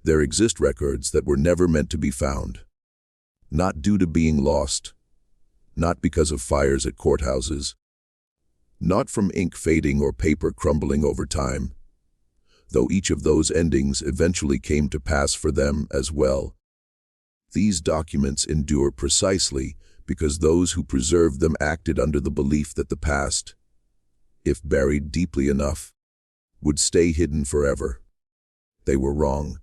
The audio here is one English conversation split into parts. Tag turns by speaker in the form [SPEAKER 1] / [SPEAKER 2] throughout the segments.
[SPEAKER 1] There exist records that were never meant to be found. Not due to being lost, not because of fires at courthouses, not from ink fading or paper crumbling over time, though each of those endings eventually came to pass for them as well. These documents endure precisely because those who preserved them acted under the belief that the past, if buried deeply enough, would stay hidden forever. They were wrong.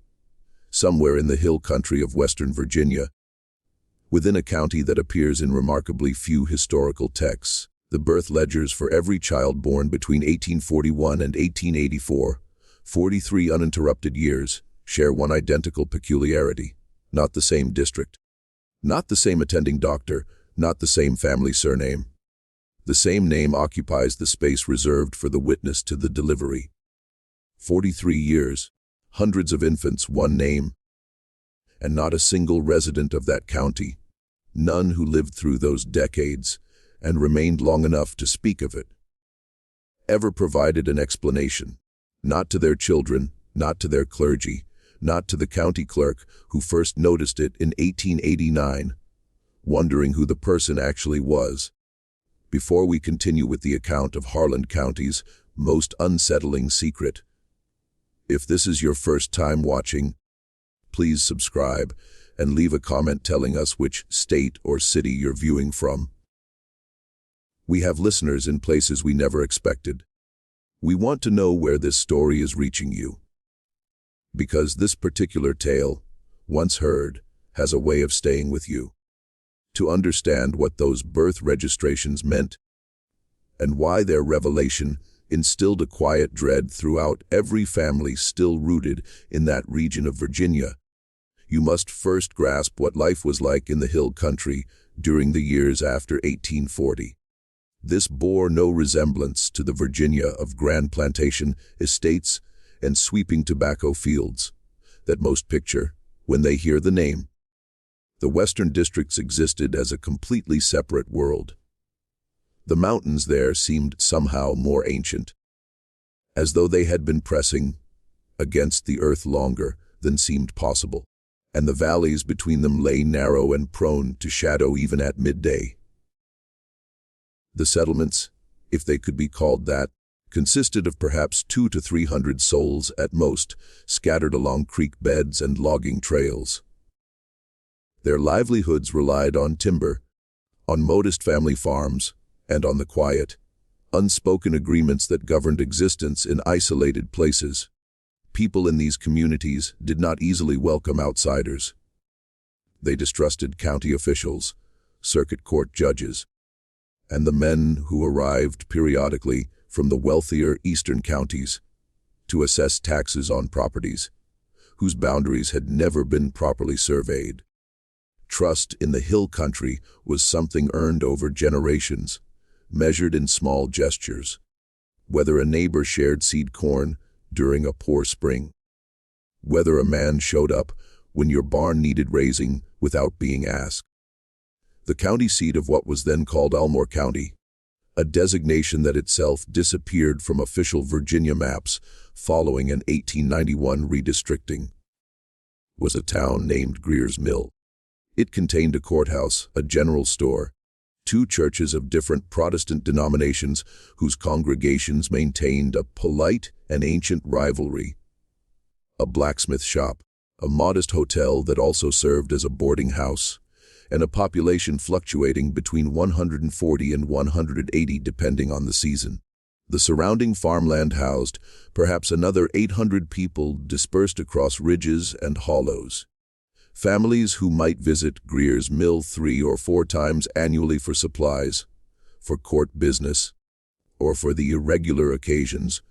[SPEAKER 1] Somewhere in the hill country of Western Virginia, within a county that appears in remarkably few historical texts, the birth ledgers for every child born between 1841 and 1884, 43 uninterrupted years, share one identical peculiarity: not the same district, not the same attending doctor, not the same family surname. The same name occupies the space reserved for the witness to the delivery. 43 years, hundreds of infants, one name, and not a single resident of that county, none who lived through those decades and remained long enough to speak of it, ever provided an explanation, not to their children, not to their clergy, not to the county clerk who first noticed it in 1889, wondering who the person actually was. Before we continue with the account of Harlan County's most unsettling secret, if this is your first time watching, please subscribe and leave a comment telling us which state or city you're viewing from. We have listeners in places we never expected. We want to know where this story is reaching you, because this particular tale, once heard, has a way of staying with you. To understand what those birth registrations meant and why their revelation instilled a quiet dread throughout every family still rooted in that region of Virginia, you must first grasp what life was like in the hill country during the years after 1840. This bore no resemblance to the Virginia of grand plantation estates and sweeping tobacco fields that most picture when they hear the name. The western districts existed as a completely separate world. The mountains there seemed somehow more ancient, as though they had been pressing against the earth longer than seemed possible, and the valleys between them lay narrow and prone to shadow even at midday. The settlements, if they could be called that, consisted of perhaps 200 to 300 souls at most, scattered along creek beds and logging trails. Their livelihoods relied on timber, on modest family farms, and on the quiet, unspoken agreements that governed existence in isolated places. People in these communities did not easily welcome outsiders. They distrusted county officials, circuit court judges, and the men who arrived periodically from the wealthier eastern counties to assess taxes on properties whose boundaries had never been properly surveyed. Trust in the hill country was something earned over generations, measured in small gestures. Whether a neighbor shared seed corn during a poor spring, whether a man showed up when your barn needed raising without being asked. The county seat of what was then called Almore County, a designation that itself disappeared from official Virginia maps following an 1891 redistricting, was a town named Greer's Mill. It contained a courthouse, a general store, 2 churches of different Protestant denominations whose congregations maintained a polite and ancient rivalry, a blacksmith shop, a modest hotel that also served as a boarding house, and a population fluctuating between 140 and 180 depending on the season. The surrounding farmland housed perhaps another 800 people dispersed across ridges and hollows. Families who might visit Greer's Mill 3 or 4 times annually for supplies, for court business, or for the irregular occasions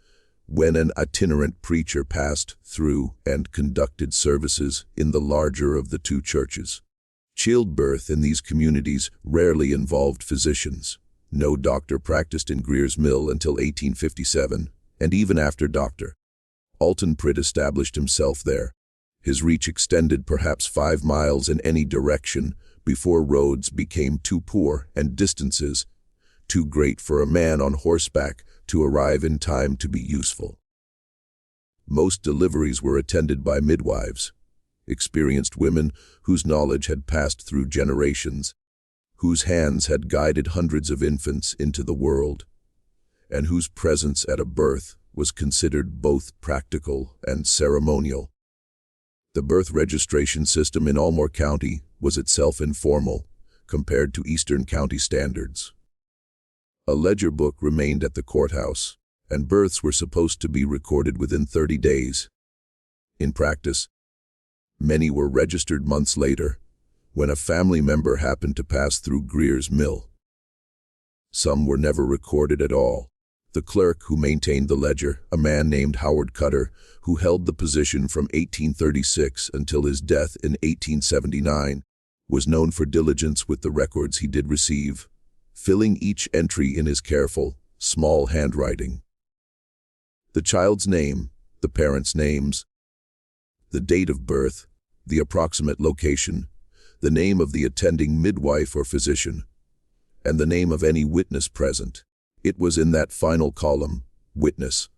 [SPEAKER 1] when an itinerant preacher passed through and conducted services in the larger of the 2 churches. Childbirth in these communities rarely involved physicians. No doctor practiced in Greer's Mill until 1857, and even after Dr. Alton Pritt established himself there, his reach extended perhaps 5 miles in any direction before roads became too poor and distances too great for a man on horseback to arrive in time to be useful. Most deliveries were attended by midwives, experienced women whose knowledge had passed through generations, whose hands had guided hundreds of infants into the world, and whose presence at a birth was considered both practical and ceremonial. The birth registration system in Almore County was itself informal compared to Eastern County standards. A ledger book remained at the courthouse, and births were supposed to be recorded within 30 days. In practice, many were registered months later, when a family member happened to pass through Greer's mill. Some were never recorded at all. The clerk who maintained the ledger, a man named Howard Cutter, who held the position from 1836 until his death in 1879, was known for diligence with the records he did receive, filling each entry in his careful, small handwriting. The child's name, the parents' names, the date of birth, the approximate location, the name of the attending midwife or physician, and the name of any witness present. It was in that final column, witness,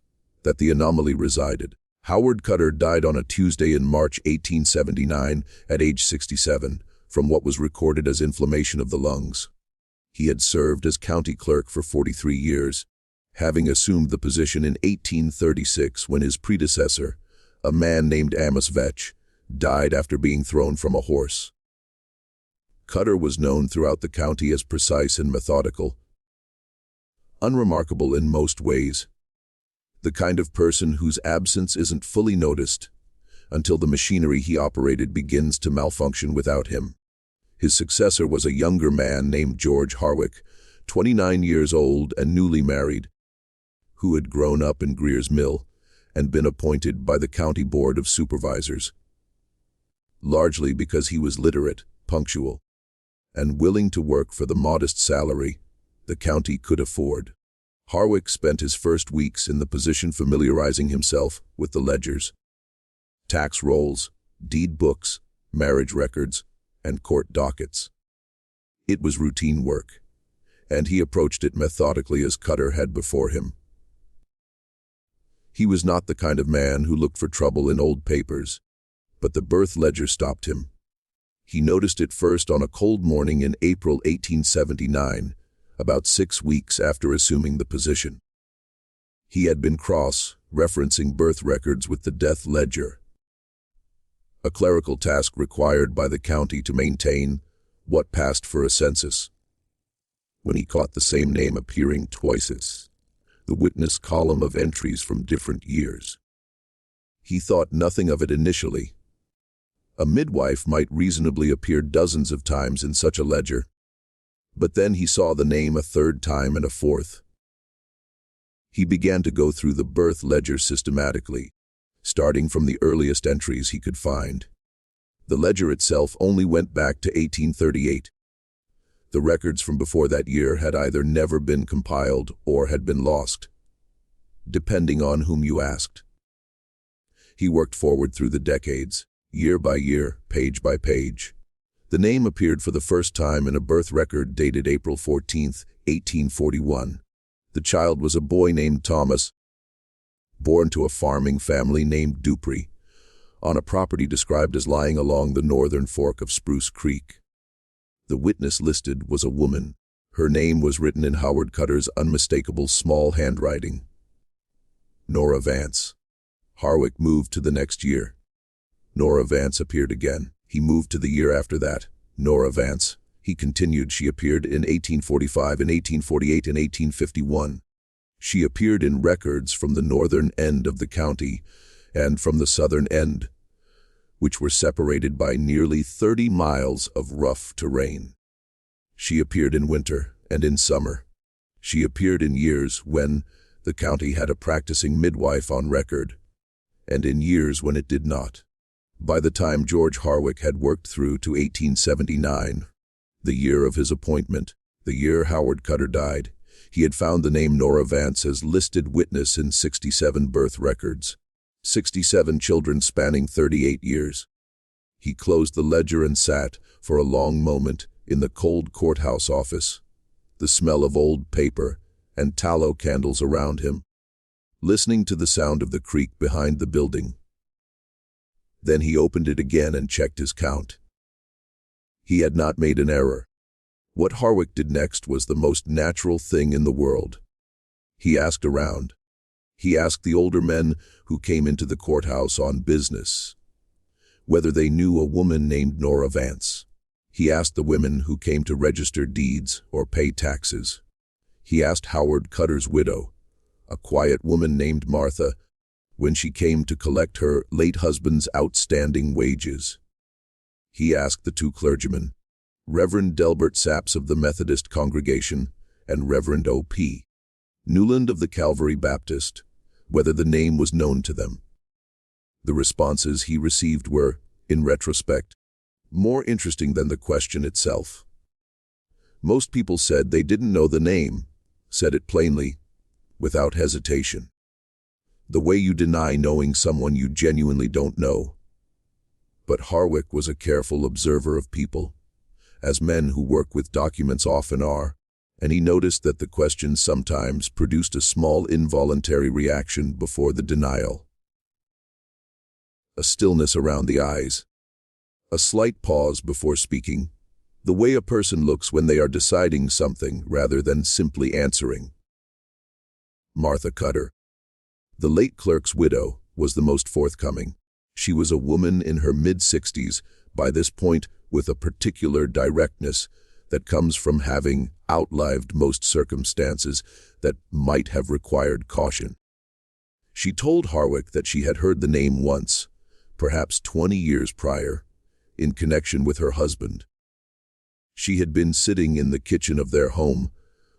[SPEAKER 1] that the anomaly resided. Howard Cutter died on a Tuesday in March 1879 at age 67 from what was recorded as inflammation of the lungs. He had served as county clerk for 43 years, having assumed the position in 1836 when his predecessor, a man named Amos Vetch, died after being thrown from a horse. Cutter was known throughout the county as precise and methodical, unremarkable in most ways, the kind of person whose absence isn't fully noticed until the machinery he operated begins to malfunction without him. His successor was a younger man named George Harwick, 29 years old and newly married, who had grown up in Greer's mill and been appointed by the County Board of Supervisors, largely because he was literate, punctual, and willing to work for the modest salary the county could afford. Harwick spent his first weeks in the position familiarizing himself with the ledgers, tax rolls, deed books, marriage records, and court dockets. It was routine work, and he approached it methodically as Cutter had before him. He was not the kind of man who looked for trouble in old papers, but the birth ledger stopped him. He noticed it first on a cold morning in April 1879, about 6 weeks after assuming the position. He had been cross-referencing birth records with the death ledger, a clerical task required by the county to maintain what passed for a census, when he caught the same name appearing twice, the witness column of entries from different years. He thought nothing of it initially. A midwife might reasonably appear dozens of times in such a ledger, but then he saw the name a third time and a fourth. He began to go through the birth ledger systematically, starting from the earliest entries he could find. The ledger itself only went back to 1838. The records from before that year had either never been compiled or had been lost, depending on whom you asked. He worked forward through the decades, year by year, page by page. The name appeared for the first time in a birth record dated April 14, 1841. The child was a boy named Thomas, born to a farming family named Dupree, on a property described as lying along the northern fork of Spruce Creek. The witness listed was a woman. Her name was written in Howard Cutter's unmistakable small handwriting. Nora Vance. Harwick moved to the next year. Nora Vance appeared again. He moved to the year after that. Nora Vance. He continued. She appeared in 1845, in 1848, and 1851. She appeared in records from the northern end of the county and from the southern end, which were separated by nearly 30 miles of rough terrain. She appeared in winter and in summer. She appeared in years when the county had a practicing midwife on record, and in years when it did not. By the time George Harwick had worked through to 1879, the year of his appointment, the year Howard Cutter died, he had found the name Nora Vance as listed witness in 67 birth records, 67 children spanning 38 years. He closed the ledger and sat, for a long moment, in the cold courthouse office, the smell of old paper and tallow candles around him, listening to the sound of the creek behind the building. Then he opened it again and checked his count. He had not made an error. What Harwick did next was the most natural thing in the world. He asked around. He asked the older men who came into the courthouse on business whether they knew a woman named Nora Vance. He asked the women who came to register deeds or pay taxes. He asked Howard Cutter's widow, a quiet woman named Martha, when she came to collect her late husband's outstanding wages. He asked the two clergymen, Reverend Delbert Saps of the Methodist congregation and Reverend O.P. Newland of the Calvary Baptist, whether the name was known to them. The responses he received were, in retrospect, more interesting than the question itself. Most people said they didn't know the name, said it plainly, without hesitation. The way you deny knowing someone you genuinely don't know. But Harwick was a careful observer of people, as men who work with documents often are, and he noticed that the question sometimes produced a small involuntary reaction before the denial. A stillness around the eyes. A slight pause before speaking. The way a person looks when they are deciding something rather than simply answering. Martha Cutter, the late clerk's widow, was the most forthcoming. She was a woman in her mid-60s, by this point with a particular directness that comes from having outlived most circumstances that might have required caution. She told Harwick that she had heard the name once, perhaps 20 years prior, in connection with her husband. She had been sitting in the kitchen of their home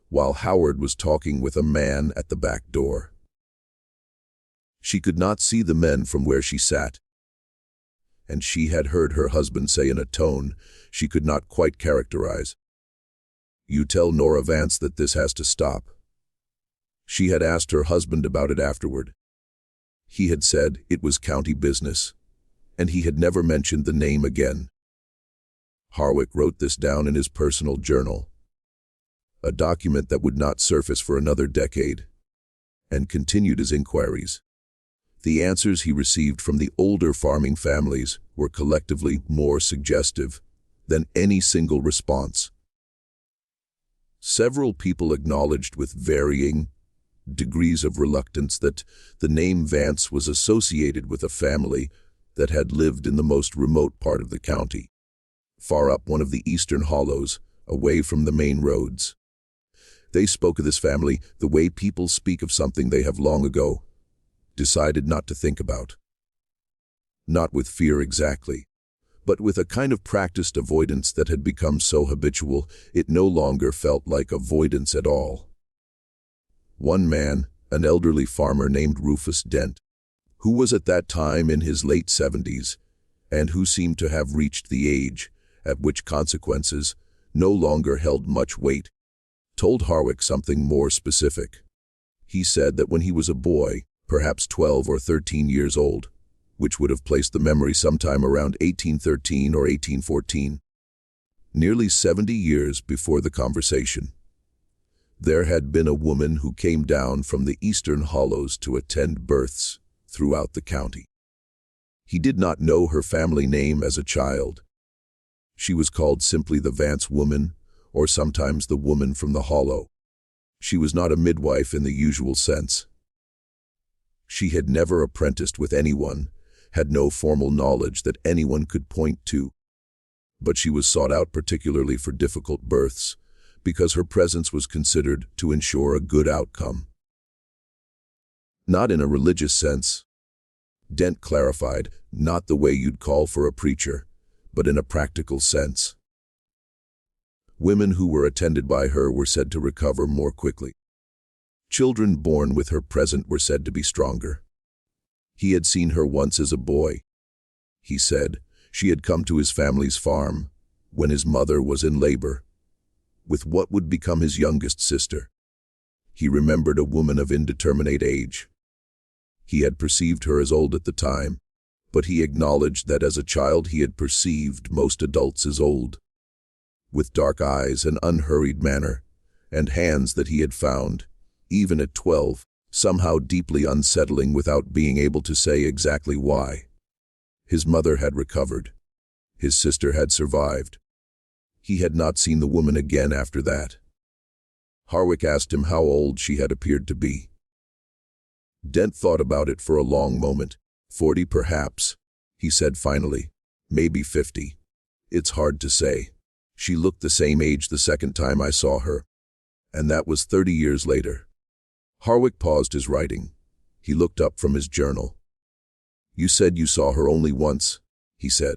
[SPEAKER 1] while Howard was talking with a man at the back door. She could not see the men from where she sat, and she had heard her husband say in a tone she could not quite characterize, "You tell Nora Vance that this has to stop." She had asked her husband about it afterward. He had said it was county business, and he had never mentioned the name again. Harwick wrote this down in his personal journal, a document that would not surface for another decade, and continued his inquiries. The answers he received from the older farming families were collectively more suggestive than any single response. Several people acknowledged with varying degrees of reluctance that the name Vance was associated with a family that had lived in the most remote part of the county, far up one of the eastern hollows, away from the main roads. They spoke of this family the way people speak of something they have long ago decided not to think about. Not with fear exactly, but with a kind of practiced avoidance that had become so habitual it no longer felt like avoidance at all. One man, an elderly farmer named Rufus Dent, who was at that time in his late 70s, and who seemed to have reached the age at which consequences no longer held much weight, told Harwick something more specific. He said that when he was a boy, perhaps 12 or 13 years old, which would have placed the memory sometime around 1813 or 1814, nearly 70 years before the conversation, there had been a woman who came down from the eastern hollows to attend births throughout the county. He did not know her family name as a child. She was called simply the Vance woman, or sometimes the woman from the hollow. She was not a midwife in the usual sense. She had never apprenticed with anyone, had no formal knowledge that anyone could point to. But she was sought out particularly for difficult births, because her presence was considered to ensure a good outcome. Not in a religious sense, Dent clarified, not the way you'd call for a preacher, but in a practical sense. Women who were attended by her were said to recover more quickly. Children born with her present were said to be stronger. He had seen her once as a boy. He said she had come to his family's farm when his mother was in labor with what would become his youngest sister. He remembered a woman of indeterminate age. He had perceived her as old at the time, but he acknowledged that as a child he had perceived most adults as old, with dark eyes and unhurried manner, and hands that he had found, even at 12, somehow deeply unsettling without being able to say exactly why. His mother had recovered. His sister had survived. He had not seen the woman again after that. Harwick asked him how old she had appeared to be. Dent thought about it for a long moment. 40 perhaps, he said finally. Maybe 50. It's hard to say. She looked the same age the second time I saw her. And that was 30 years later. Harwick paused his writing. He looked up from his journal. You said you saw her only once, he said.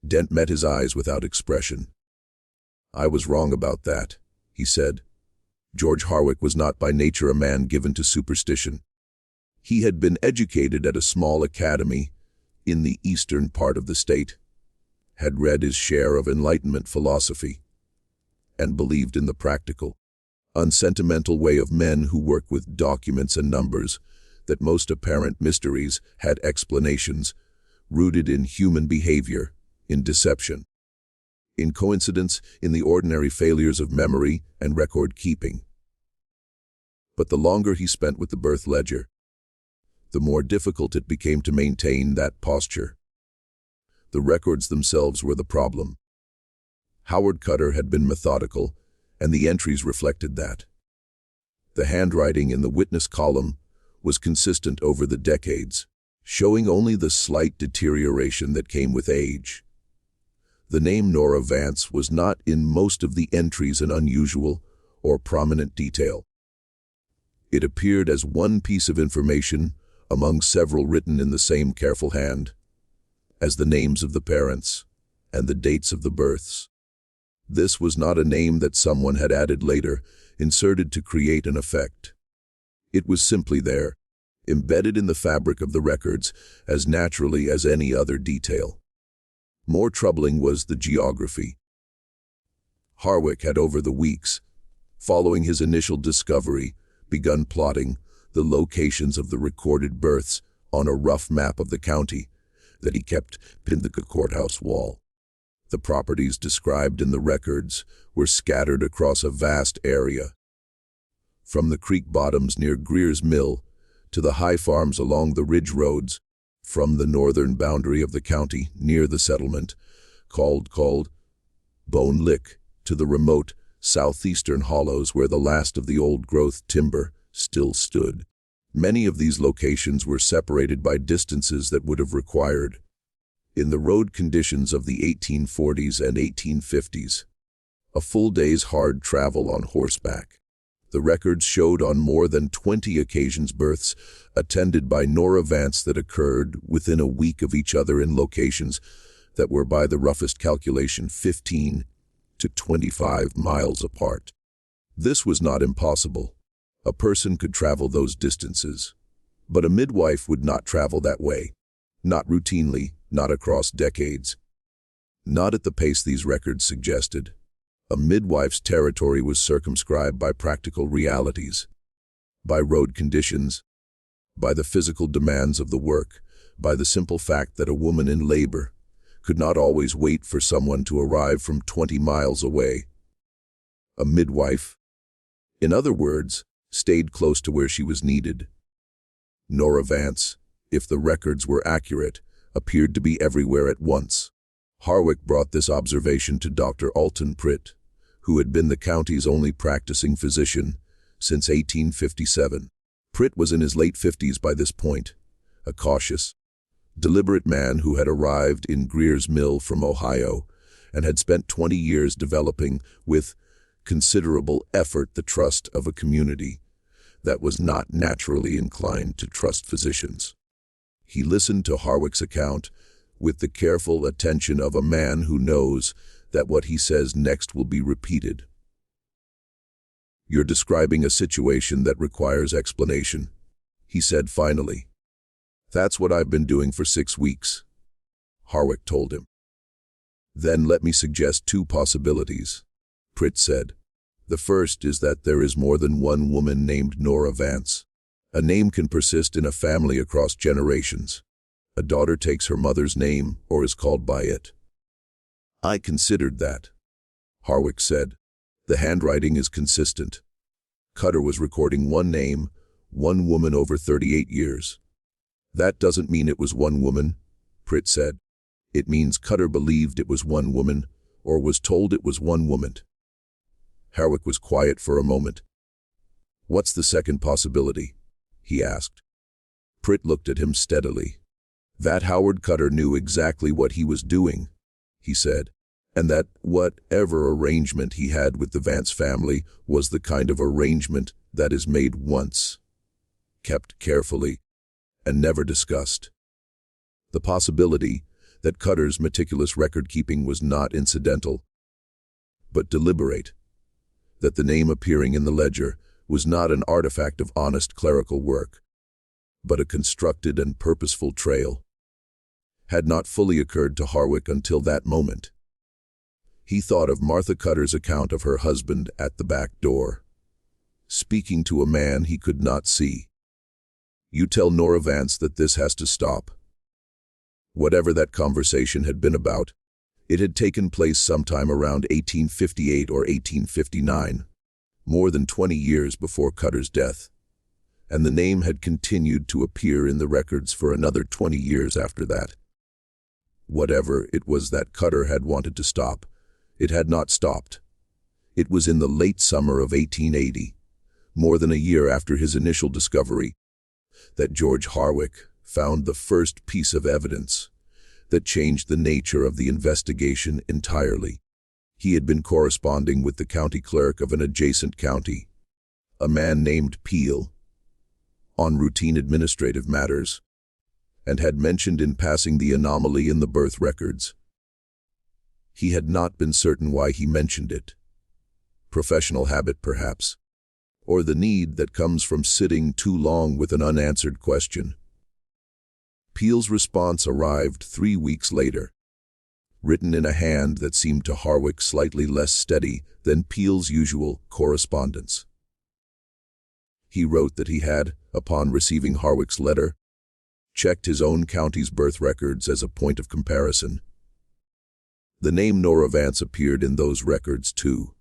[SPEAKER 1] Dent met his eyes without expression. I was wrong about that, he said. George Harwick was not by nature a man given to superstition. He had been educated at a small academy in the eastern part of the state, had read his share of Enlightenment philosophy, and believed in the practical, unsentimental way of men who work with documents and numbers, that most apparent mysteries had explanations rooted in human behavior, in deception, in coincidence, in the ordinary failures of memory and record-keeping. But the longer he spent with the birth ledger, the more difficult it became to maintain that posture. The records themselves were the problem. Howard Cutter had been methodical, and the entries reflected that. The handwriting in the witness column was consistent over the decades, showing only the slight deterioration that came with age. The name Nora Vance was not in most of the entries an unusual or prominent detail. It appeared as one piece of information among several written in the same careful hand, as the names of the parents and the dates of the births. This was not a name that someone had added later, inserted to create an effect. It was simply there, embedded in the fabric of the records as naturally as any other detail. More troubling was the geography. Harwick had over the weeks, following his initial discovery, begun plotting the locations of the recorded births on a rough map of the county that he kept pinned to the courthouse wall. The properties described in the records were scattered across a vast area, from the creek bottoms near Greer's Mill to the high farms along the ridge roads, from the northern boundary of the county near the settlement, called Bone Lick, to the remote southeastern hollows where the last of the old-growth timber still stood. Many of these locations were separated by distances that would have required, in the road conditions of the 1840s and 1850s, a full day's hard travel on horseback. The records showed on more than 20 occasions births attended by Nora Vance that occurred within a week of each other in locations that were, by the roughest calculation, 15 to 25 miles apart. This was not impossible. A person could travel those distances, but a midwife would not travel that way. Not routinely, not across decades. Not at the pace these records suggested. A midwife's territory was circumscribed by practical realities, by road conditions, by the physical demands of the work, by the simple fact that a woman in labor could not always wait for someone to arrive from 20 miles away. A midwife, in other words, stayed close to where she was needed. Nora Vance, if the records were accurate, appeared to be everywhere at once. Harwick brought this observation to Dr. Alton Pritt, who had been the county's only practicing physician since 1857. Pritt was in his late 50s by this point, a cautious, deliberate man who had arrived in Greer's Mill from Ohio and had spent 20 years developing, with considerable effort, the trust of a community that was not naturally inclined to trust physicians. He listened to Harwick's account with the careful attention of a man who knows that what he says next will be repeated. "You're describing a situation that requires explanation," he said finally. "That's what I've been doing for 6 weeks," Harwick told him. "Then let me suggest 2 possibilities," Pritt said. "The first is that there is more than one woman named Nora Vance. A name can persist in a family across generations. A daughter takes her mother's name or is called by it." "I considered that," Harwick said. "The handwriting is consistent. Cutter was recording one name, one woman over 38 years. That doesn't mean it was one woman," Pritt said. It means Cutter believed it was one woman, or was told it was one woman. Harwick was quiet for a moment. What's the second possibility? He asked. Pritt looked at him steadily. That Howard Cutter knew exactly what he was doing, he said, and that whatever arrangement he had with the Vance family was the kind of arrangement that is made once, kept carefully, and never discussed. The possibility that Cutter's meticulous record-keeping was not incidental, but deliberate, that the name appearing in the ledger was not an artifact of honest clerical work, but a constructed and purposeful trail, had not fully occurred to Harwick until that moment. He thought of Martha Cutter's account of her husband at the back door, speaking to a man he could not see. You tell Nora Vance that this has to stop. Whatever that conversation had been about, it had taken place sometime around 1858 or 1859, more than 20 years before Cutter's death, and the name had continued to appear in the records for another 20 years after that. Whatever it was that Cutter had wanted to stop, it had not stopped. It was in the late summer of 1880, more than a year after his initial discovery, that George Harwick found the first piece of evidence that changed the nature of the investigation entirely. He had been corresponding with the county clerk of an adjacent county, a man named Peel, on routine administrative matters, and had mentioned in passing the anomaly in the birth records. He had not been certain why he mentioned it. Professional habit, perhaps, or the need that comes from sitting too long with an unanswered question. Peel's response arrived 3 weeks later, written in a hand that seemed to Harwick slightly less steady than Peel's usual correspondence. He wrote that he had, upon receiving Harwick's letter, checked his own county's birth records as a point of comparison. The name Nora Vance appeared in those records too,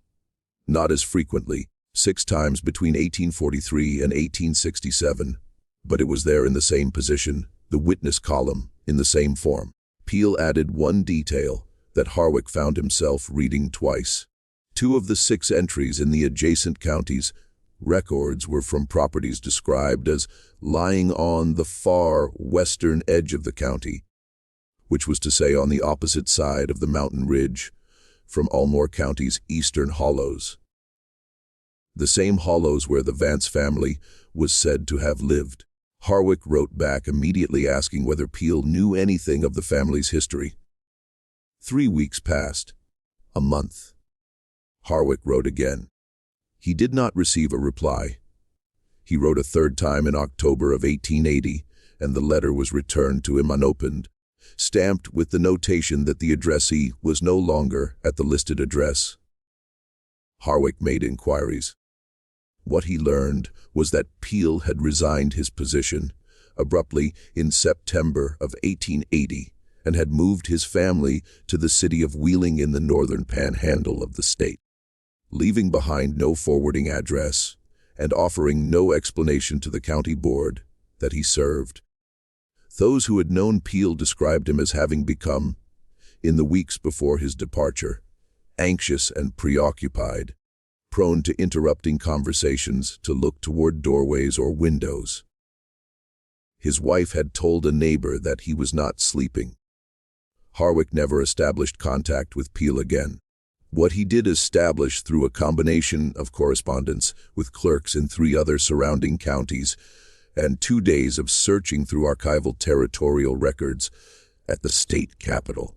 [SPEAKER 1] not as frequently, 6 times between 1843 and 1867, but it was there in the same position, the witness column, in the same form. Peel added one detail that Harwick found himself reading twice. 2 of the 6 entries in the adjacent counties' records were from properties described as lying on the far western edge of the county, which was to say on the opposite side of the mountain ridge from Ulmore County's eastern hollows. The same hollows where the Vance family was said to have lived. Harwick wrote back immediately asking whether Peel knew anything of the family's history. 3 weeks passed. A month. Harwick wrote again. He did not receive a reply. He wrote a 3rd time in October of 1880, and the letter was returned to him unopened, stamped with the notation that the addressee was no longer at the listed address. Harwick made inquiries. What he learned was that Peel had resigned his position abruptly in September of 1880 and had moved his family to the city of Wheeling in the northern panhandle of the state, leaving behind no forwarding address and offering no explanation to the county board that he served. Those who had known Peel described him as having become, in the weeks before his departure, anxious and preoccupied, prone to interrupting conversations to look toward doorways or windows. His wife had told a neighbor that he was not sleeping. Harwick never established contact with Peel again. What he did establish through a combination of correspondence with clerks in 3 other surrounding counties and 2 days of searching through archival territorial records at the state capitol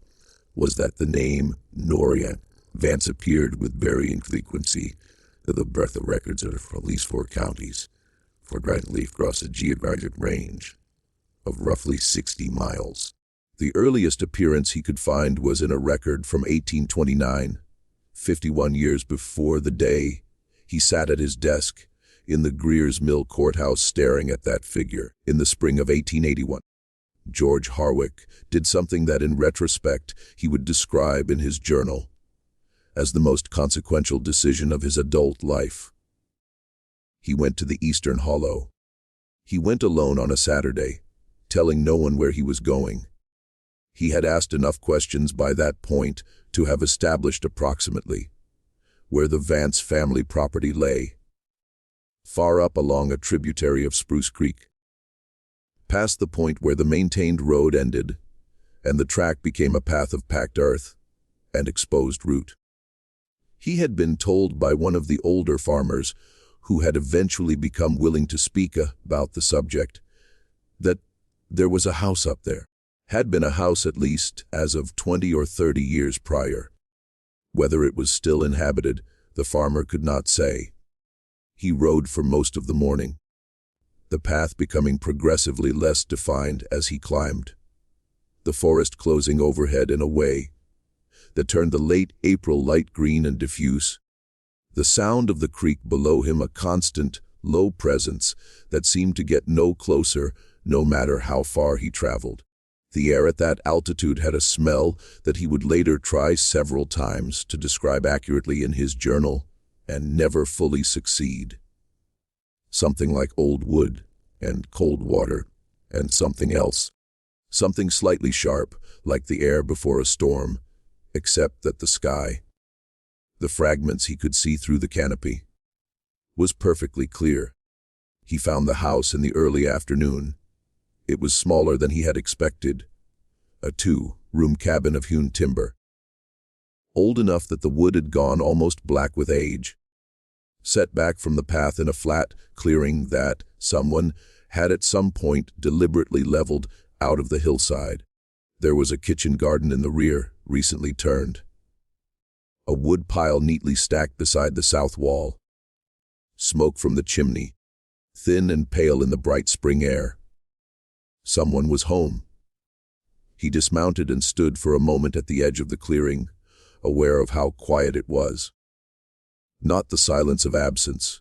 [SPEAKER 1] was that the name Nora Vance appeared with varying frequency in the birth records of at least 4 counties, fortnightly across a geographic range of roughly 60 miles. The earliest appearance he could find was in a record from 1829, 51 years before the day he sat at his desk in the Greer's Mill courthouse staring at that figure. In the spring of 1881, George Harwick did something that in retrospect he would describe in his journal as the most consequential decision of his adult life. He went to the Eastern Hollow. He went alone on a Saturday, telling no one where he was going. He had asked enough questions by that point to have established approximately where the Vance family property lay. Far up along a tributary of Spruce Creek, past the point where the maintained road ended, and the track became a path of packed earth and exposed root. He had been told by one of the older farmers, who had eventually become willing to speak about the subject, that there was a house up there. Had been a house at least as of 20 or 30 years prior. Whether it was still inhabited, the farmer could not say. He rode for most of the morning, the path becoming progressively less defined as he climbed, the forest closing overhead in a way that turned the late April light green and diffuse, the sound of the creek below him a constant, low presence that seemed to get no closer no matter how far he traveled. The air at that altitude had a smell that he would later try several times to describe accurately in his journal and never fully succeed. Something like old wood and cold water and something else. Something slightly sharp, like the air before a storm, except that the sky, the fragments he could see through the canopy, was perfectly clear. He found the house in the early afternoon. It was smaller than he had expected, a 2-room cabin of hewn timber, old enough that the wood had gone almost black with age, set back from the path in a flat clearing that someone had at some point deliberately leveled out of the hillside. There was a kitchen garden in the rear, recently turned, a wood pile neatly stacked beside the south wall, smoke from the chimney, thin and pale in the bright spring air. Someone was home. He dismounted and stood for a moment at the edge of the clearing, aware of how quiet it was. Not the silence of absence,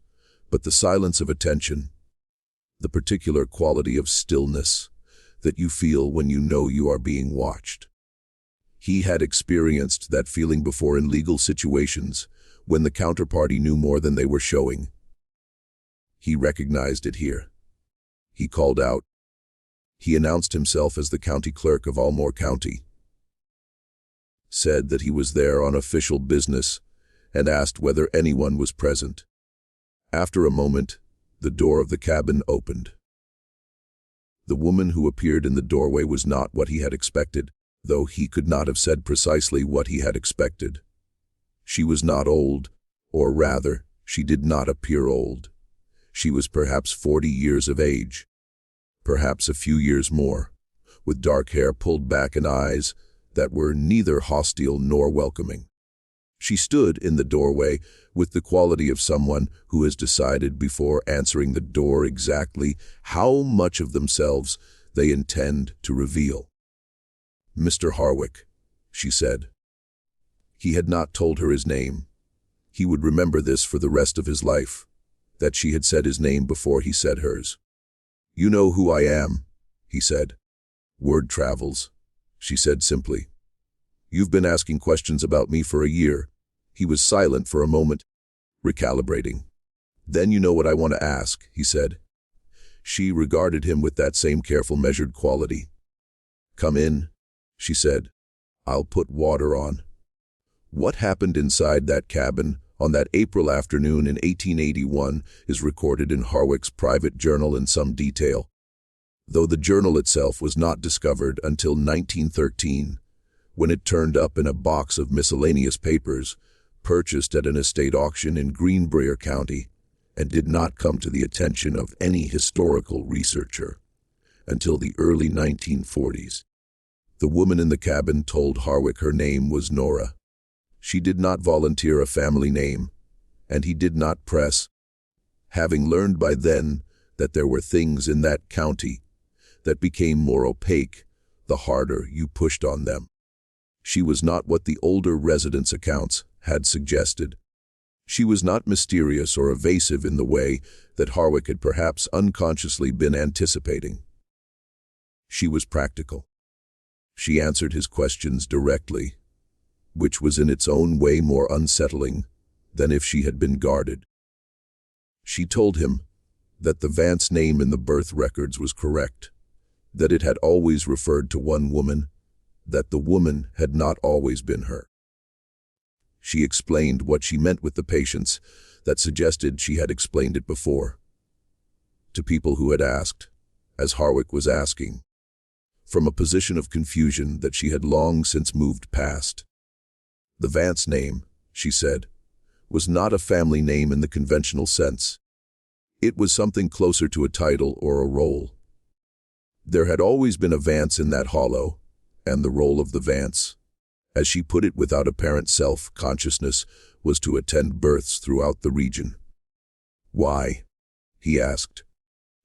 [SPEAKER 1] but the silence of attention, the particular quality of stillness that you feel when you know you are being watched. He had experienced that feeling before in legal situations, when the counterparty knew more than they were showing. He recognized it here. He called out. He announced himself as the county clerk of Almore County, said that he was there on official business, and asked whether anyone was present. After a moment, the door of the cabin opened. The woman who appeared in the doorway was not what he had expected, though he could not have said precisely what he had expected. She was not old, or rather, she did not appear old. She was perhaps 40 years of age, perhaps a few years more, with dark hair pulled back and eyes that were neither hostile nor welcoming. She stood in the doorway with the quality of someone who has decided before answering the door exactly how much of themselves they intend to reveal. "Mr. Harwick," she said. He had not told her his name. He would remember this for the rest of his life, that she had said his name before he said hers. "You know who I am," he said. "Word travels," she said simply. "You've been asking questions about me for a year." He was silent for a moment, recalibrating. "Then you know what I want to ask," he said. She regarded him with that same careful, measured quality. "Come in," she said. "I'll put water on." What happened inside that cabin on that April afternoon in 1881 is recorded in Harwick's private journal in some detail, though the journal itself was not discovered until 1913, when it turned up in a box of miscellaneous papers purchased at an estate auction in Greenbrier County, and did not come to the attention of any historical researcher until the early 1940s. The woman in the cabin told Harwick her name was Nora. She did not volunteer a family name, and he did not press, having learned by then that there were things in that county that became more opaque the harder you pushed on them. She was not what the older residents' accounts had suggested. She was not mysterious or evasive in the way that Harwick had perhaps unconsciously been anticipating. She was practical. She answered his questions directly, which was in its own way more unsettling than if she had been guarded. She told him that the Vance name in the birth records was correct, that it had always referred to one woman, that the woman had not always been her. She explained what she meant with the patience that suggested she had explained it before. To people who had asked, as Harwick was asking, from a position of confusion that she had long since moved past. The Vance name, she said, was not a family name in the conventional sense. It was something closer to a title or a role. There had always been a Vance in that hollow, and the role of the Vance, as she put it without apparent self-consciousness, was to attend births throughout the region. Why? He asked.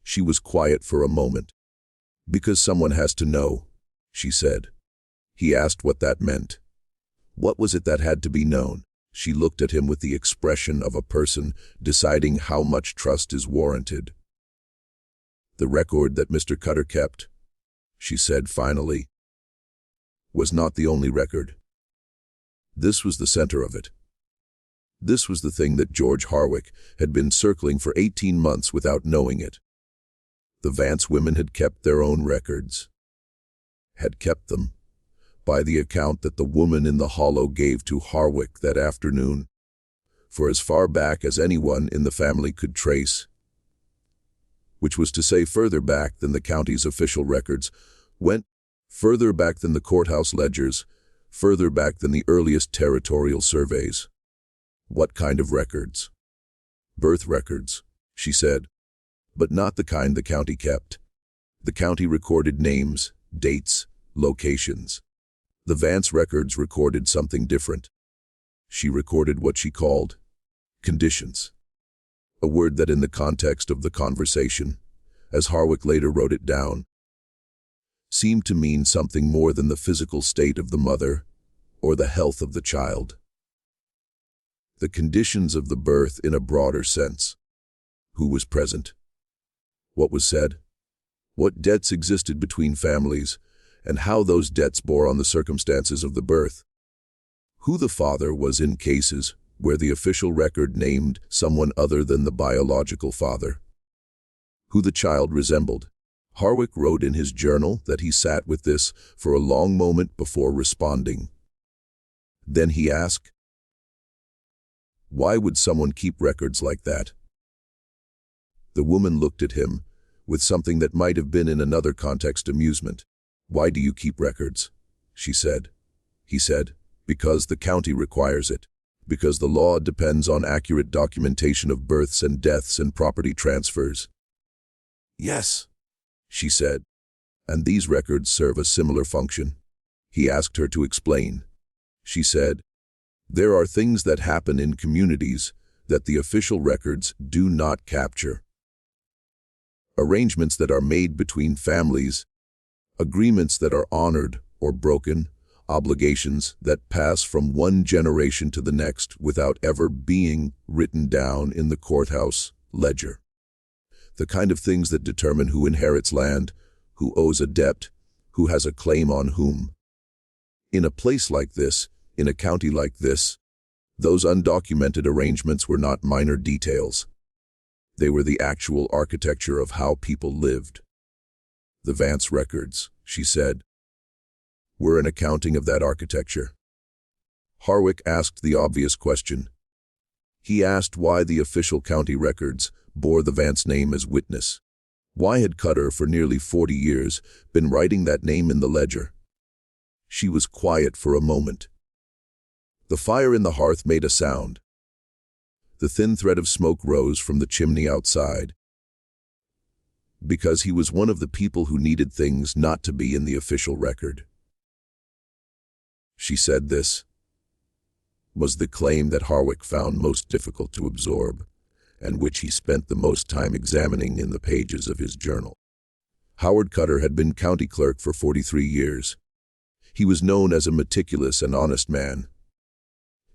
[SPEAKER 1] She was quiet for a moment. Because someone has to know, she said. He asked what that meant. What was it that had to be known? She looked at him with the expression of a person deciding how much trust is warranted. The record that Mr. Cutter kept, she said finally, was not the only record. This was the center of it. This was the thing that George Harwick had been circling for 18 months without knowing it. The Vance women had kept their own records. Had kept them, by the account that the woman in the hollow gave to Harwick that afternoon, for as far back as anyone in the family could trace, which was to say further back than the county's official records, went further back than the courthouse ledgers, further back than the earliest territorial surveys. What kind of records? Birth records, she said, but not the kind the county kept. The county recorded names, dates, locations. The Vance records recorded something different. She recorded what she called conditions, a word that in the context of the conversation, as Harwick later wrote it down, seemed to mean something more than the physical state of the mother or the health of the child. The conditions of the birth in a broader sense. Who was present? What was said? What debts existed between families, and how those debts bore on the circumstances of the birth? Who the father was in cases where the official record named someone other than the biological father? Who the child resembled? Harwick wrote in his journal that he sat with this for a long moment before responding. Then he asked, why would someone keep records like that? The woman looked at him with something that might have been in another context amusement. Why do you keep records? She said. He said, because the county requires it. Because the law depends on accurate documentation of births and deaths and property transfers. Yes, she said. And these records serve a similar function. He asked her to explain. She said, there are things that happen in communities that the official records do not capture. Arrangements that are made between families, agreements that are honored or broken, obligations that pass from one generation to the next without ever being written down in the courthouse ledger. The kind of things that determine who inherits land, who owes a debt, who has a claim on whom. In a place like this, in a county like this, those undocumented arrangements were not minor details. They were the actual architecture of how people lived. The Vance records, she said, were an accounting of that architecture. Harwick asked the obvious question. He asked why the official county records bore the Vance name as witness. Why had Cutter for nearly 40 years been writing that name in the ledger? She was quiet for a moment. The fire in the hearth made a sound. The thin thread of smoke rose from the chimney outside. Because he was one of the people who needed things not to be in the official record. She said this was the claim that Harwick found most difficult to absorb, and which he spent the most time examining in the pages of his journal. Howard Cutter had been county clerk for 43 years. He was known as a meticulous and honest man.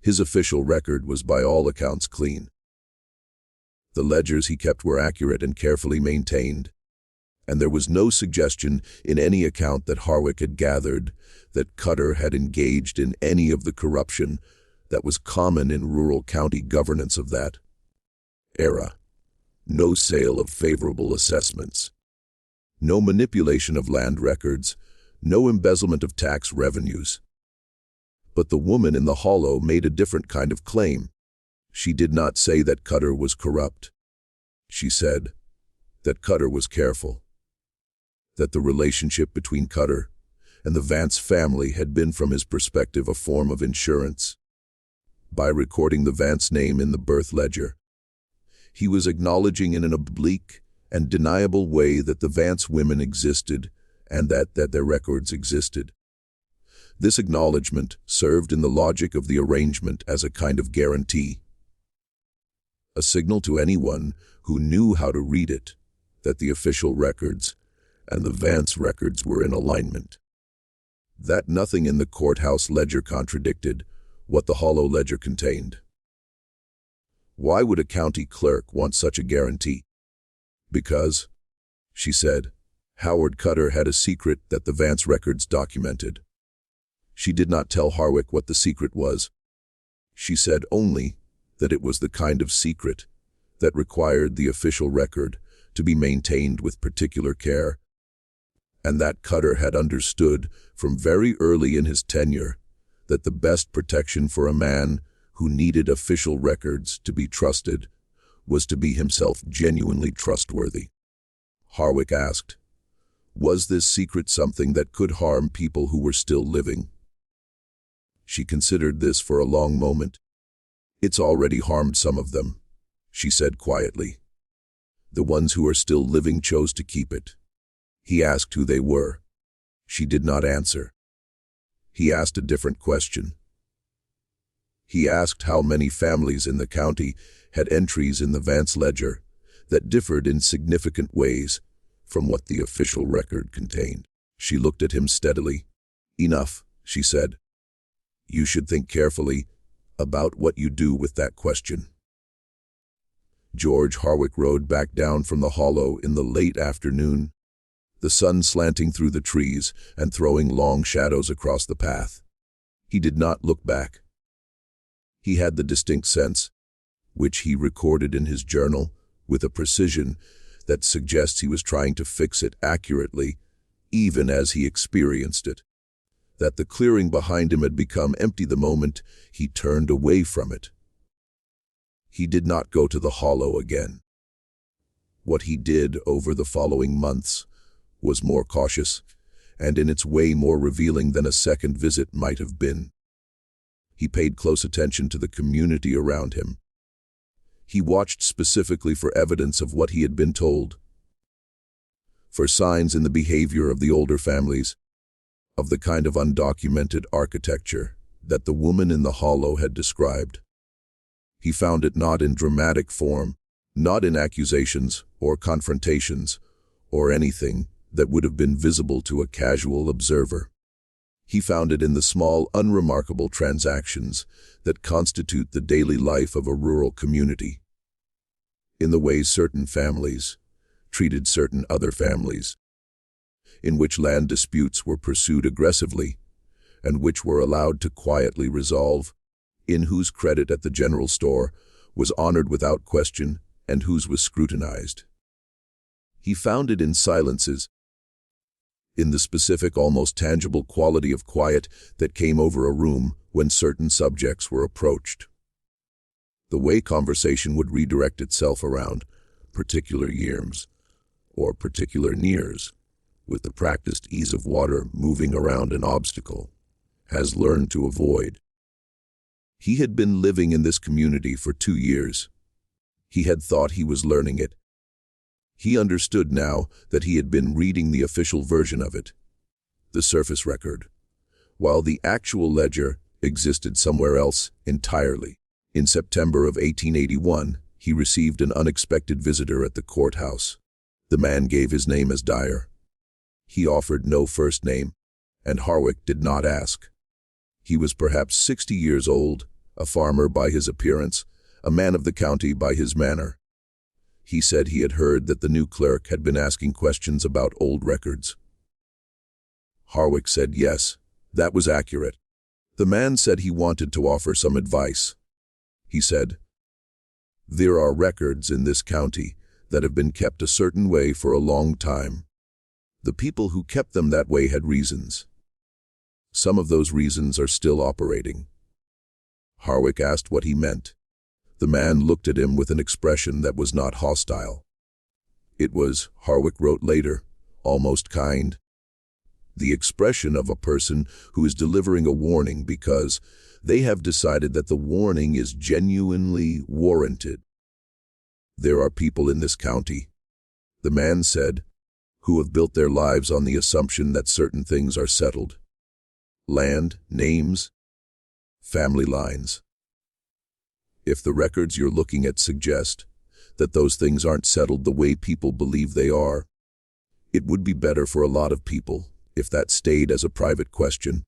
[SPEAKER 1] His official record was by all accounts clean. The ledgers he kept were accurate and carefully maintained, and there was no suggestion in any account that Harwick had gathered that Cutter had engaged in any of the corruption that was common in rural county governance of that era. No sale of favorable assessments. No manipulation of land records, no embezzlement of tax revenues. But the woman in the hollow made a different kind of claim. She did not say that Cutter was corrupt. She said that Cutter was careful, that the relationship between Cutter and the Vance family had been, from his perspective, a form of insurance. By recording the Vance name in the birth ledger, he was acknowledging in an oblique and deniable way that the Vance women existed and that their records existed. This acknowledgement served in the logic of the arrangement as a kind of guarantee, a signal to anyone who knew how to read it that the official records and the Vance records were in alignment, that nothing in the courthouse ledger contradicted what the hollow ledger contained. Why would a county clerk want such a guarantee? Because, she said, Howard Cutter had a secret that the Vance records documented. She did not tell Harwick what the secret was. She said only that it was the kind of secret that required the official record to be maintained with particular care, and that Cutter had understood from very early in his tenure that the best protection for a man who needed official records to be trusted was to be himself genuinely trustworthy. Harwick asked, was this secret something that could harm people who were still living? She considered this for a long moment. It's already harmed some of them, she said quietly. The ones who are still living chose to keep it. He asked who they were. She did not answer. He asked a different question. He asked how many families in the county had entries in the Vance ledger that differed in significant ways from what the official record contained. She looked at him steadily. Enough, she said. You should think carefully about what you do with that question. George Harwick rode back down from the hollow in the late afternoon, the sun slanting through the trees and throwing long shadows across the path. He did not look back. He had the distinct sense, which he recorded in his journal with a precision that suggests he was trying to fix it accurately, even as he experienced it, that the clearing behind him had become empty the moment he turned away from it. He did not go to the hollow again. What he did over the following months was more cautious, and in its way more revealing than a second visit might have been. He paid close attention to the community around him. He watched specifically for evidence of what he had been told, for signs in the behavior of the older families, of the kind of undocumented architecture that the woman in the hollow had described. He found it not in dramatic form, not in accusations or confrontations or anything that would have been visible to a casual observer. He found it in the small, unremarkable transactions that constitute the daily life of a rural community, in the way certain families treated certain other families, in which land disputes were pursued aggressively and which were allowed to quietly resolve, in whose credit at the general store was honored without question and whose was scrutinized. He found it in silences, in the specific, almost tangible quality of quiet that came over a room when certain subjects were approached. The way conversation would redirect itself around particular years or particular nears, with the practiced ease of water moving around an obstacle, has learned to avoid. He had been living in this community for 2 years. He had thought he was learning it. He understood now that he had been reading the official version of it, the surface record, while the actual ledger existed somewhere else entirely. In September of 1881, he received an unexpected visitor at the courthouse. The man gave his name as Dyer. He offered no first name, and Harwick did not ask. He was perhaps 60 years old, a farmer by his appearance, a man of the county by his manner. He said he had heard that the new clerk had been asking questions about old records. Harwick said yes, that was accurate. The man said he wanted to offer some advice. He said, "There are records in this county that have been kept a certain way for a long time. The people who kept them that way had reasons. Some of those reasons are still operating. Harwick asked what he meant. The man looked at him with an expression that was not hostile. It was, Harwick wrote later, almost kind. The expression of a person who is delivering a warning because they have decided that the warning is genuinely warranted. There are people in this county, the man said, who have built their lives on the assumption that certain things are settled. Land, names, family lines. If the records you're looking at suggest that those things aren't settled the way people believe they are, it would be better for a lot of people if that stayed as a private question.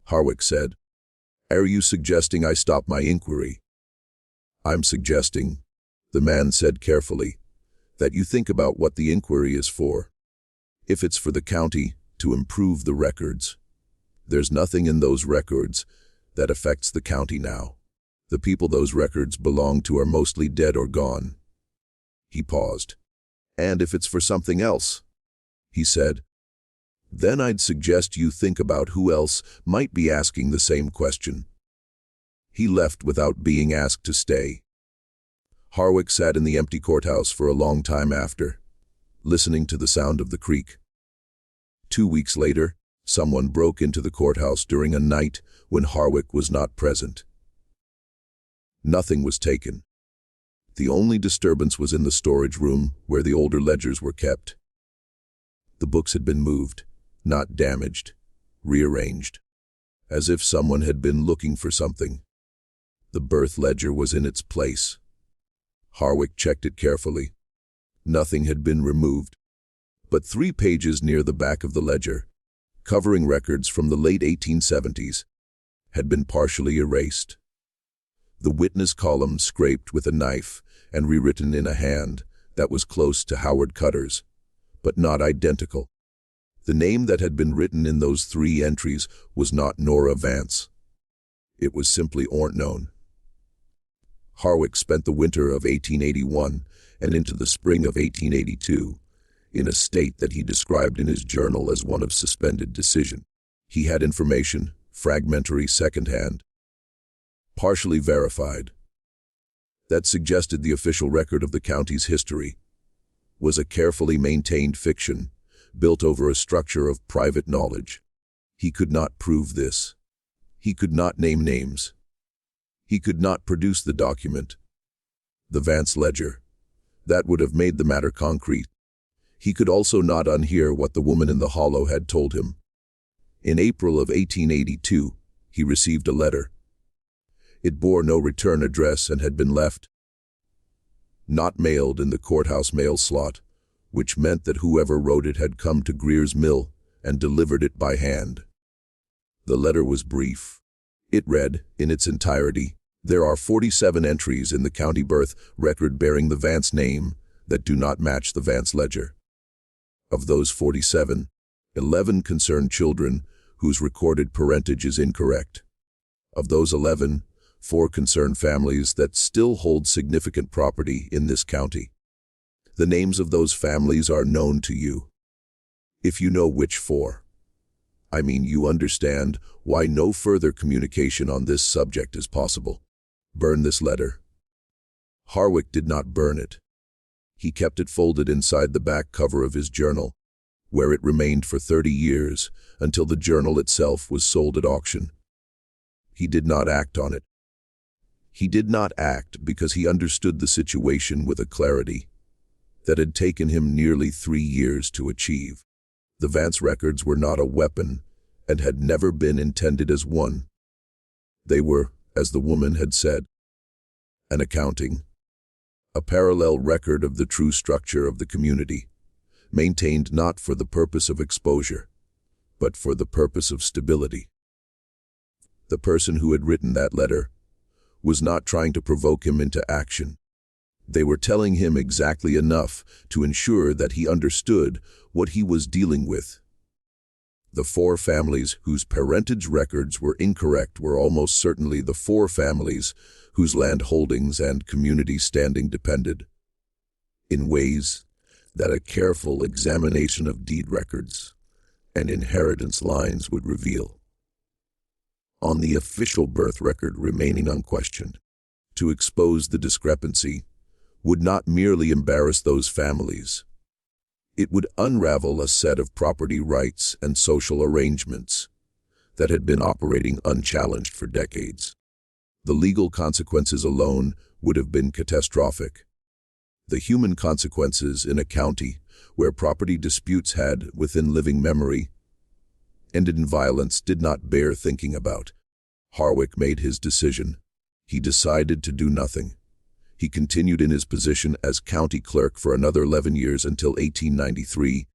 [SPEAKER 1] Harwick said, "Are you suggesting I stop my inquiry?" "I'm suggesting," the man said carefully, "that you think about what the inquiry is for. If it's for the county to improve the records, there's nothing in those records that affects the county now. The people those records belong to are mostly dead or gone." He paused. "And if it's for something else," he said, "then I'd suggest you think about who else might be asking the same question." He left without being asked to stay. Harwick sat in the empty courthouse for a long time after, listening to the sound of the creek. 2 weeks later, someone broke into the courthouse during a night when Harwick was not present. Nothing was taken. The only disturbance was in the storage room where the older ledgers were kept. The books had been moved, not damaged, rearranged, as if someone had been looking for something. The birth ledger was in its place. Harwick checked it carefully. Nothing had been removed, but 3 pages near the back of the ledger, covering records from the late 1870s, had been partially erased. The witness column scraped with a knife and rewritten in a hand that was close to Howard Cutter's, but not identical. The name that had been written in those 3 entries was not Nora Vance. It was simply Orknown. Harwick spent the winter of 1881 and into the spring of 1882 in a state that he described in his journal as one of suspended decision. He had information, fragmentary secondhand, partially verified, that suggested the official record of the county's history was a carefully maintained fiction built over a structure of private knowledge. He could not prove this. He could not name names. He could not produce the document, the Vance ledger. That would have made the matter concrete. He could also not unhear what the woman in the hollow had told him. In April of 1882, he received a letter. It bore no return address and had been left not mailed in the courthouse mail slot, which meant that whoever wrote it had come to Greer's Mill and delivered it by hand. The letter was brief. It read, in its entirety, "There are 47 entries in the county birth record bearing the Vance name that do not match the Vance ledger. Of those 47, 11 concern children whose recorded parentage is incorrect. Of those 11, 4 concern families that still hold significant property in this county. The names of those families are known to you. If you know which 4, I mean you understand why no further communication on this subject is possible. Burn this letter." Harwick did not burn it. He kept it folded inside the back cover of his journal, where it remained for 30 years until the journal itself was sold at auction. He did not act on it. He did not act because he understood the situation with a clarity that had taken him nearly 3 years to achieve. The Vance records were not a weapon and had never been intended as one. They were, as the woman had said, an accounting, a parallel record of the true structure of the community, maintained not for the purpose of exposure, but for the purpose of stability. The person who had written that letter was not trying to provoke him into action. They were telling him exactly enough to ensure that he understood what he was dealing with. The 4 families whose parentage records were incorrect were almost certainly the 4 families whose land holdings and community standing depended, in ways that a careful examination of deed records and inheritance lines would reveal. On the official birth record remaining unquestioned, to expose the discrepancy would not merely embarrass those families. It would unravel a set of property rights and social arrangements that had been operating unchallenged for decades. The legal consequences alone would have been catastrophic. The human consequences in a county where property disputes had, within living memory, ended in violence did not bear thinking about. Harwick made his decision. He decided to do nothing. He continued in his position as county clerk for another 11 years until 1893,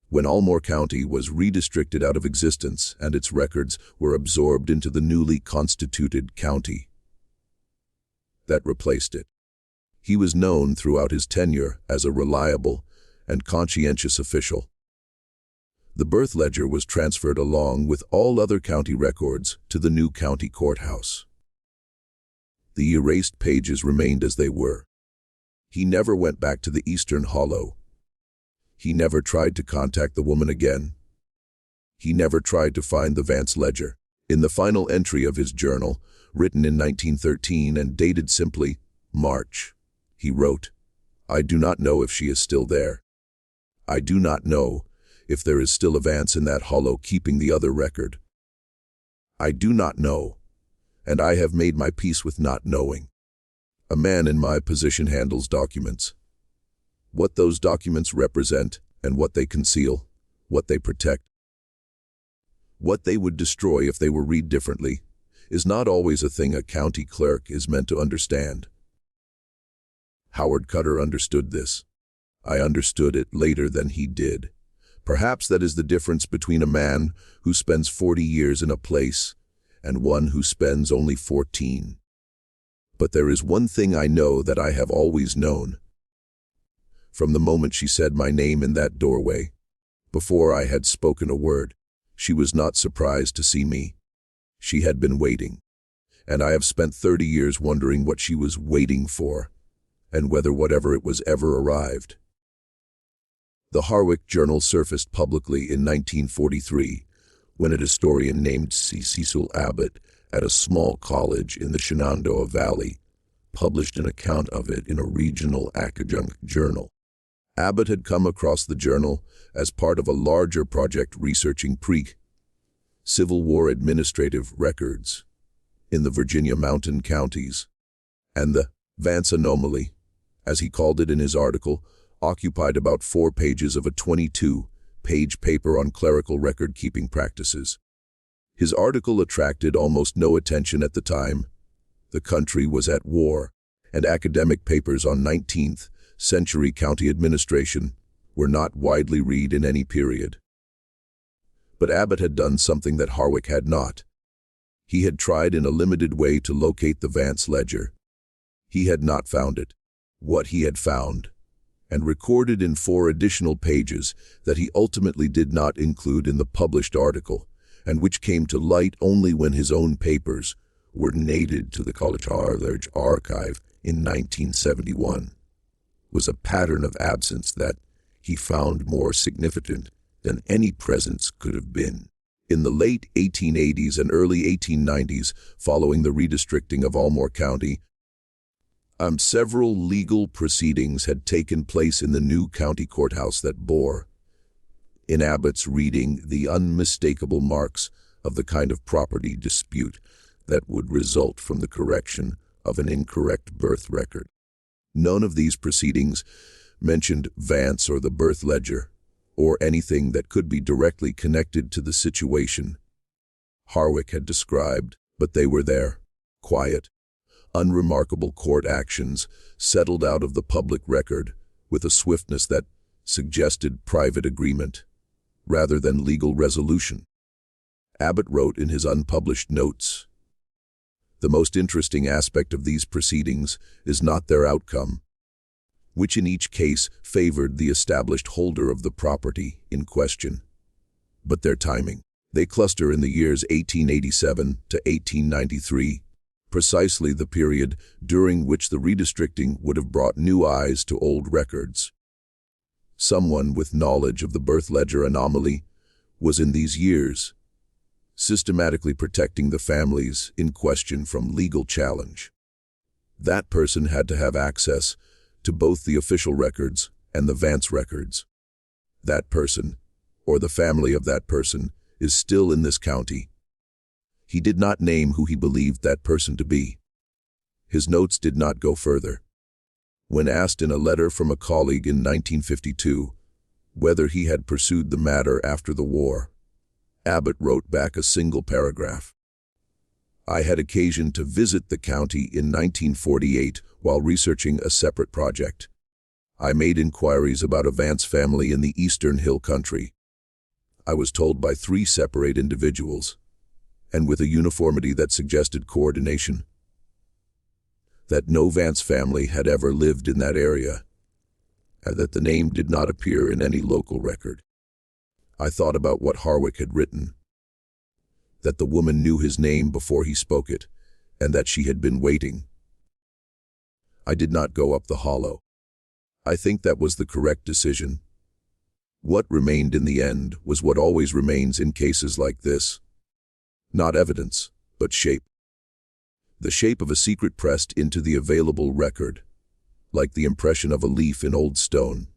[SPEAKER 1] when Almore County was redistricted out of existence and its records were absorbed into the newly constituted county that replaced it. He was known throughout his tenure as a reliable and conscientious official. The birth ledger was transferred along with all other county records to the new county courthouse. The erased pages remained as they were. He never went back to the Eastern Hollow. He never tried to contact the woman again. He never tried to find the Vance ledger. In the final entry of his journal, written in 1913 and dated simply March, he wrote, "I do not know if she is still there. I do not know if there is still a Vance in that hollow keeping the other record. I do not know, and I have made my peace with not knowing. A man in my position handles documents. What those documents represent and what they conceal, what they protect, what they would destroy if they were read differently, is not always a thing a county clerk is meant to understand." Howard Cutter understood this. I understood it later than he did. Perhaps that is the difference between a man who spends 40 years in a place and one who spends only 14. But there is one thing I know that I have always known. From the moment she said my name in that doorway, before I had spoken a word, she was not surprised to see me. She had been waiting, and I have spent 30 years wondering what she was waiting for, and whether whatever it was ever arrived. The Harwick Journal surfaced publicly in 1943, when a historian named Cecil Abbott at a small college in the Shenandoah Valley published an account of it in a regional adjunct journal. Abbott had come across the journal as part of a larger project researching Civil War administrative records in the Virginia mountain counties, and the Vance anomaly, as he called it in his article, occupied about 4 pages of a 22-page paper on clerical record-keeping practices. His article attracted almost no attention at the time. The country was at war, and academic papers on 19th century county administration were not widely read in any period. But Abbott had done something that Harwick had not. He had tried in a limited way to locate the Vance ledger. He had not found it. What he had found, and recorded in 4 additional pages that he ultimately did not include in the published article, and which came to light only when his own papers were donated to the College Archive in 1971, was a pattern of absence that he found more significant than any presence could have been. In the late 1880s and early 1890s, following the redistricting of Almore County, several legal proceedings had taken place in the new county courthouse that bore, in Abbott's reading, the unmistakable marks of the kind of property dispute that would result from the correction of an incorrect birth record. None of these proceedings mentioned Vance or the birth ledger, or anything that could be directly connected to the situation Harwick had described, but they were there, quiet, unremarkable court actions settled out of the public record with a swiftness that suggested private agreement rather than legal resolution. Abbott wrote in his unpublished notes, "The most interesting aspect of these proceedings is not their outcome, which in each case favored the established holder of the property in question, but their timing. They cluster in the years 1887 to 1893, precisely the period during which the redistricting would have brought new eyes to old records. Someone with knowledge of the birth ledger anomaly was in these years, systematically protecting the families in question from legal challenge. That person had to have access to both the official records and the Vance records. That person, or the family of that person, is still in this county. He did not name who he believed that person to be. His notes did not go further. When asked in a letter from a colleague in 1952 whether he had pursued the matter after the war, Abbott wrote back a single paragraph. I had occasion to visit the county in 1948 while researching a separate project. I made inquiries about a Vance family in the Eastern Hill Country. I was told by 3 separate individuals, and with a uniformity that suggested coordination, that no Vance family had ever lived in that area, and that the name did not appear in any local record. I thought about what Harwick had written, that the woman knew his name before he spoke it, and that she had been waiting. I did not go up the hollow. I think that was the correct decision. What remained in the end was what always remains in cases like this. Not evidence, but shape. The shape of a secret pressed into the available record, like the impression of a leaf in old stone.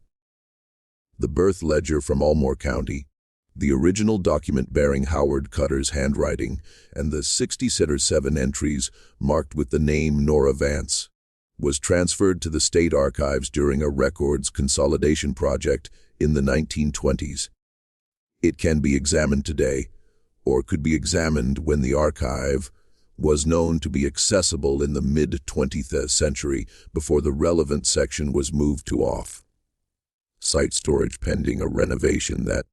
[SPEAKER 1] The birth ledger from Almore County, the original document bearing Howard Cutter's handwriting, and the 67 entries marked with the name Nora Vance, was transferred to the state archives during a records consolidation project in the 1920s. It can be examined today, or could be examined when the archive was known to be accessible in the mid-20th century before the relevant section was moved to off-site storage pending a renovation that,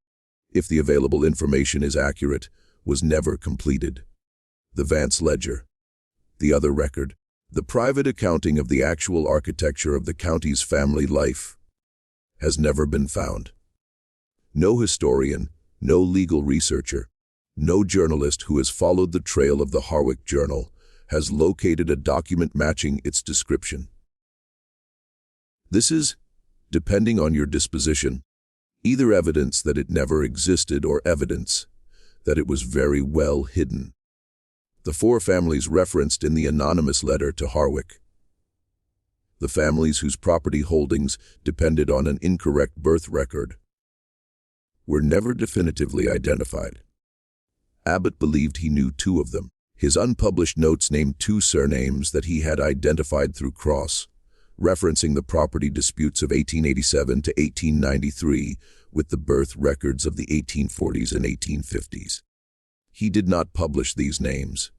[SPEAKER 1] if the available information is accurate, was never completed. The Vance Ledger, the other record, the private accounting of the actual architecture of the county's family life, has never been found. No historian, no legal researcher, no journalist who has followed the trail of the Harwick Journal has located a document matching its description. This is, depending on your disposition, either evidence that it never existed or evidence that it was very well hidden. The 4 families referenced in the anonymous letter to Harwick, the families whose property holdings depended on an incorrect birth record, were never definitively identified. Abbott believed he knew 2 of them. His unpublished notes named 2 surnames that he had identified through cross, referencing the property disputes of 1887 to 1893 with the birth records of the 1840s and 1850s. He did not publish these names.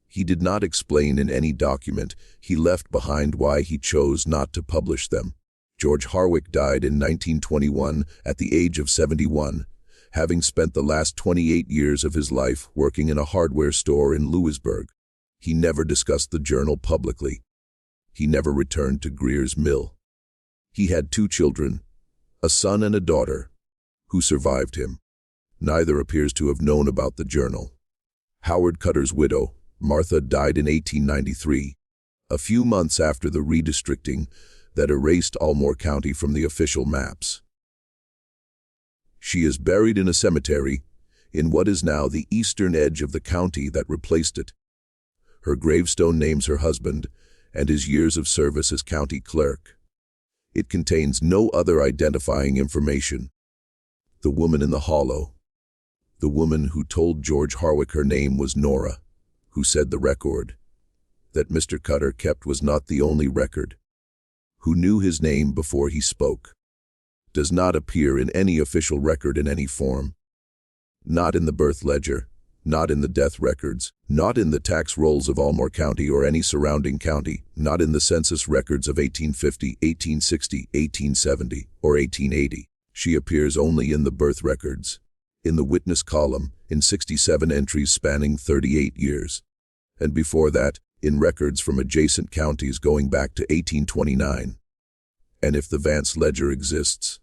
[SPEAKER 1] He did not explain in any document he left behind why he chose not to publish them. George Harwick died in 1921 at the age of 71, having spent the last 28 years of his life working in a hardware store in Lewisburg. He never discussed the journal publicly. He never returned to Greer's Mill. He had 2 children, a son and a daughter, who survived him. Neither appears to have known about the journal. Howard Cutter's widow, Martha, died in 1893, a few months after the redistricting that erased Almore County from the official maps. She is buried in a cemetery in what is now the eastern edge of the county that replaced it. Her gravestone names her husband and his years of service as county clerk. It contains no other identifying information. The woman in the hollow, the woman who told George Harwick her name was Nora, who said the record that Mr. Cutter kept was not the only record, who knew his name before he spoke, does not appear in any official record in any form. Not in the birth ledger, not in the death records, not in the tax rolls of Almore County or any surrounding county, not in the census records of 1850, 1860, 1870, or 1880. She appears only in the birth records, in the witness column, in 67 entries spanning 38 years. And before that, in records from adjacent counties going back to 1829. And if the Vance Ledger exists,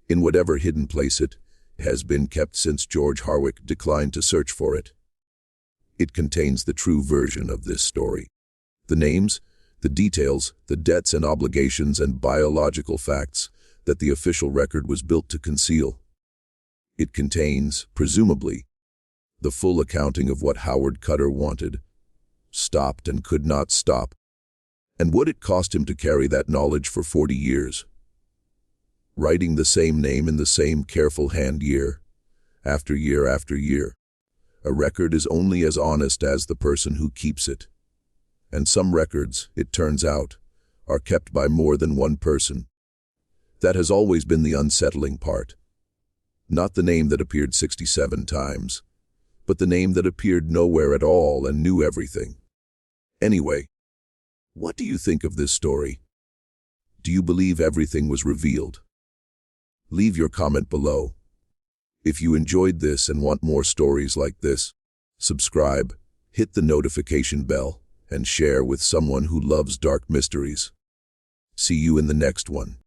[SPEAKER 1] in whatever hidden place it has been kept since George Harwick declined to search for it, it contains the true version of this story. The names, the details, the debts and obligations and biological facts that the official record was built to conceal. It contains, presumably, the full accounting of what Howard Cutter wanted, stopped and could not stop, and what it cost him to carry that knowledge for 40 years. Writing the same name in the same careful hand year after year after year. A record is only as honest as the person who keeps it. And some records, it turns out, are kept by more than one person. That has always been the unsettling part. Not the name that appeared 67 times, but the name that appeared nowhere at all and knew everything. Anyway, what do you think of this story? Do you believe everything was revealed? Leave your comment below. If you enjoyed this and want more stories like this, subscribe, hit the notification bell, and share with someone who loves dark mysteries. See you in the next one.